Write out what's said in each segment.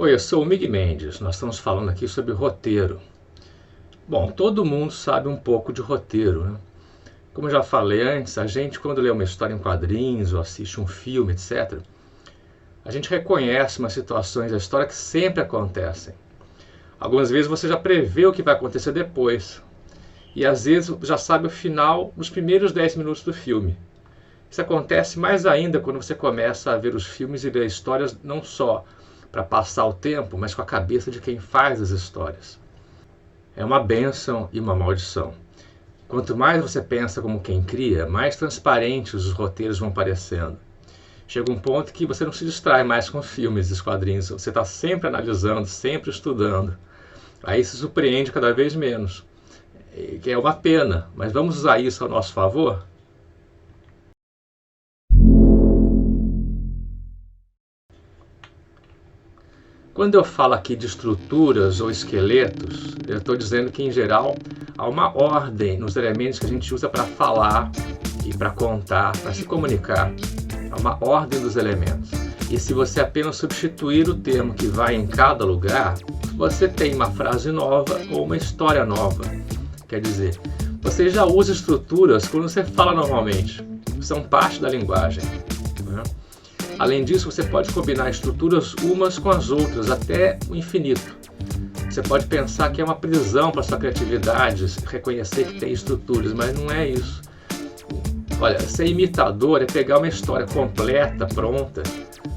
Oi, eu sou o Mig Mendes. Nós estamos falando aqui sobre roteiro. Bom, todo mundo sabe um pouco de roteiro, né? Como eu já falei antes, a gente quando lê uma história em quadrinhos ou assiste um filme, etc., a gente reconhece umas situações da história que sempre acontecem. Algumas vezes você já prevê o que vai acontecer depois. E às vezes já sabe o final nos primeiros 10 minutos do filme. Isso acontece mais ainda quando você começa a ver os filmes e ler histórias não só para passar o tempo, mas com a cabeça de quem faz as histórias. É uma bênção e uma maldição. Quanto mais você pensa como quem cria, mais transparentes os roteiros vão parecendo. Chega um ponto que você não se distrai mais com filmes e quadrinhos, você está sempre analisando, sempre estudando. Aí se surpreende cada vez menos, que é uma pena, mas vamos usar isso ao nosso favor? Quando eu falo aqui de estruturas ou esqueletos, eu estou dizendo que, em geral, há uma ordem nos elementos que a gente usa para falar e para contar, para se comunicar. Há uma ordem dos elementos. E se você apenas substituir o termo que vai em cada lugar, você tem uma frase nova ou uma história nova. Quer dizer, você já usa estruturas quando você fala normalmente. São parte da linguagem. Além disso, você pode combinar estruturas umas com as outras, até o infinito. Você pode pensar que é uma prisão para sua criatividade, reconhecer que tem estruturas, mas não é isso. Olha, ser imitador é pegar uma história completa, pronta,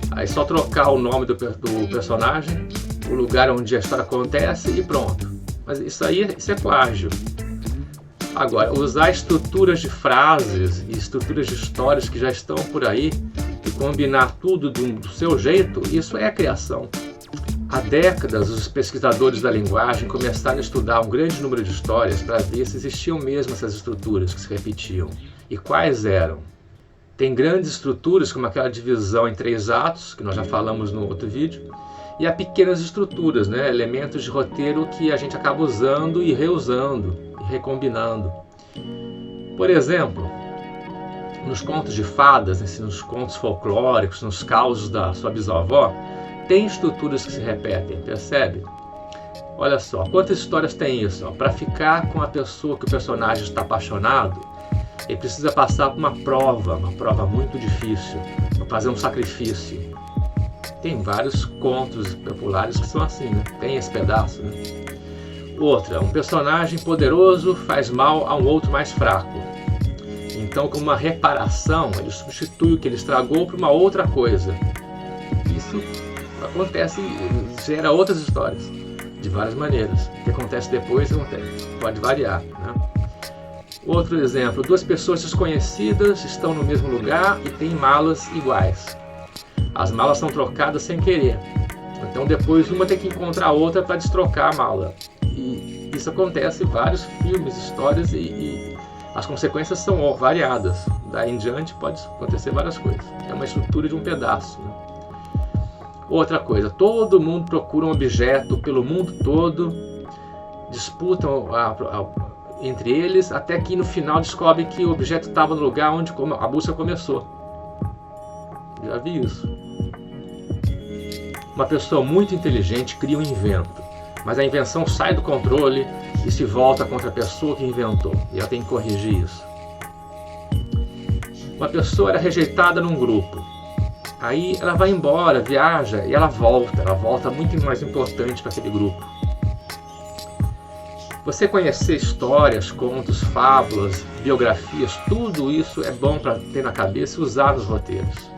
aí só trocar o nome do personagem, o lugar onde a história acontece e pronto. Mas isso é plágio. Agora, usar estruturas de frases e estruturas de histórias que já estão por aí, e combinar tudo do seu jeito, isso é a criação. Há décadas, os pesquisadores da linguagem começaram a estudar um grande número de histórias para ver se existiam mesmo essas estruturas que se repetiam. E quais eram? Tem grandes estruturas, como aquela divisão em 3 atos, que nós já falamos no outro vídeo, e há pequenas estruturas, né? Elementos de roteiro que a gente acaba usando e reusando, e recombinando. Por exemplo, nos contos de fadas, nos contos folclóricos, nos causos da sua bisavó, tem estruturas que se repetem, percebe? Olha só, quantas histórias tem isso? Para ficar com a pessoa que o personagem está apaixonado, ele precisa passar por uma prova muito difícil, para fazer um sacrifício. Tem vários contos populares que são assim, né? Tem esse pedaço, né? Outra, um personagem poderoso faz mal a um outro mais fraco. Então, como uma reparação, ele substitui o que ele estragou por uma outra coisa. Isso acontece, gera outras histórias, de várias maneiras. O que acontece depois pode variar, né? Outro exemplo, 2 pessoas desconhecidas estão no mesmo lugar e têm malas iguais. As malas são trocadas sem querer. Então, depois uma tem que encontrar a outra para destrocar a mala. E isso acontece em vários filmes, histórias e as consequências são variadas. Daí em diante pode acontecer várias coisas. É uma estrutura de um pedaço, né? Outra coisa, todo mundo procura um objeto pelo mundo todo, disputam entre eles, até que no final descobrem que o objeto estava no lugar onde a busca começou. Já vi isso. Uma pessoa muito inteligente cria um invento, mas a invenção sai do controle e se volta contra a pessoa que inventou, e ela tem que corrigir isso. Uma pessoa era rejeitada num grupo, aí ela vai embora, viaja e ela volta muito mais importante para aquele grupo. Você conhecer histórias, contos, fábulas, biografias, tudo isso é bom para ter na cabeça e usar nos roteiros.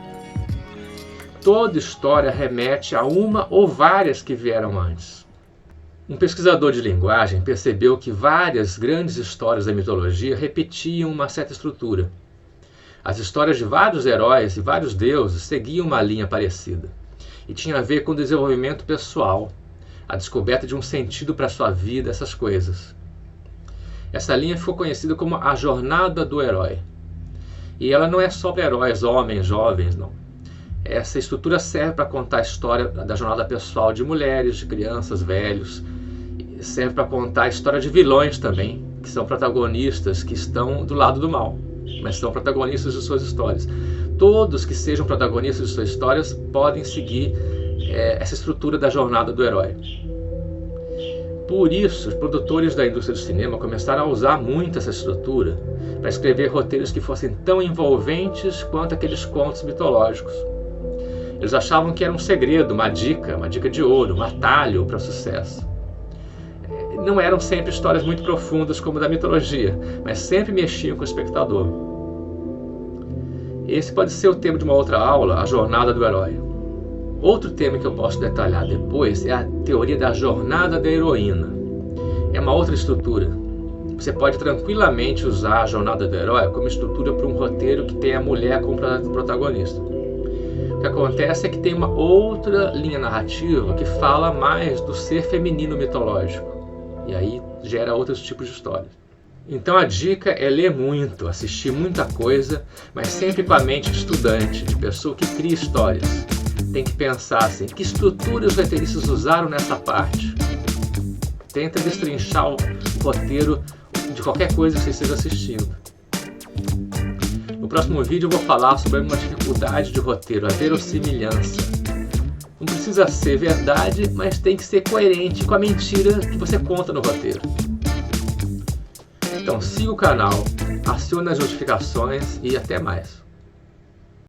Toda história remete a uma ou várias que vieram antes. Um pesquisador de linguagem percebeu que várias grandes histórias da mitologia repetiam uma certa estrutura. As histórias de vários heróis e vários deuses seguiam uma linha parecida, e tinha a ver com o desenvolvimento pessoal, a descoberta de um sentido para a sua vida, essas coisas. Essa linha ficou conhecida como a jornada do herói. E ela não é só para heróis, homens, jovens, não. Essa estrutura serve para contar a história da jornada pessoal de mulheres, de crianças, velhos. Serve para contar a história de vilões também, que são protagonistas, que estão do lado do mal, mas são protagonistas de suas histórias. Todos que sejam protagonistas de suas histórias podem seguir essa estrutura da jornada do herói. Por isso, os produtores da indústria do cinema começaram a usar muito essa estrutura para escrever roteiros que fossem tão envolventes quanto aqueles contos mitológicos. Eles achavam que era um segredo, uma dica de ouro, um atalho para o sucesso. Não eram sempre histórias muito profundas como da mitologia, mas sempre mexiam com o espectador. Esse pode ser o tema de uma outra aula, a jornada do herói. Outro tema que eu posso detalhar depois é a teoria da jornada da heroína. É uma outra estrutura. Você pode tranquilamente usar a jornada do herói como estrutura para um roteiro que tem a mulher como protagonista. O que acontece é que tem uma outra linha narrativa que fala mais do ser feminino mitológico. E aí gera outros tipos de histórias. Então a dica é ler muito, assistir muita coisa, mas sempre com a mente de estudante, de pessoa que cria histórias. Tem que pensar assim, que estrutura os roteiristas usaram nessa parte? Tenta destrinchar o roteiro de qualquer coisa que você esteja assistindo. No próximo vídeo eu vou falar sobre uma dificuldade de roteiro, a verossimilhança. Não precisa ser verdade, mas tem que ser coerente com a mentira que você conta no roteiro. Então siga o canal, acione as notificações e até mais.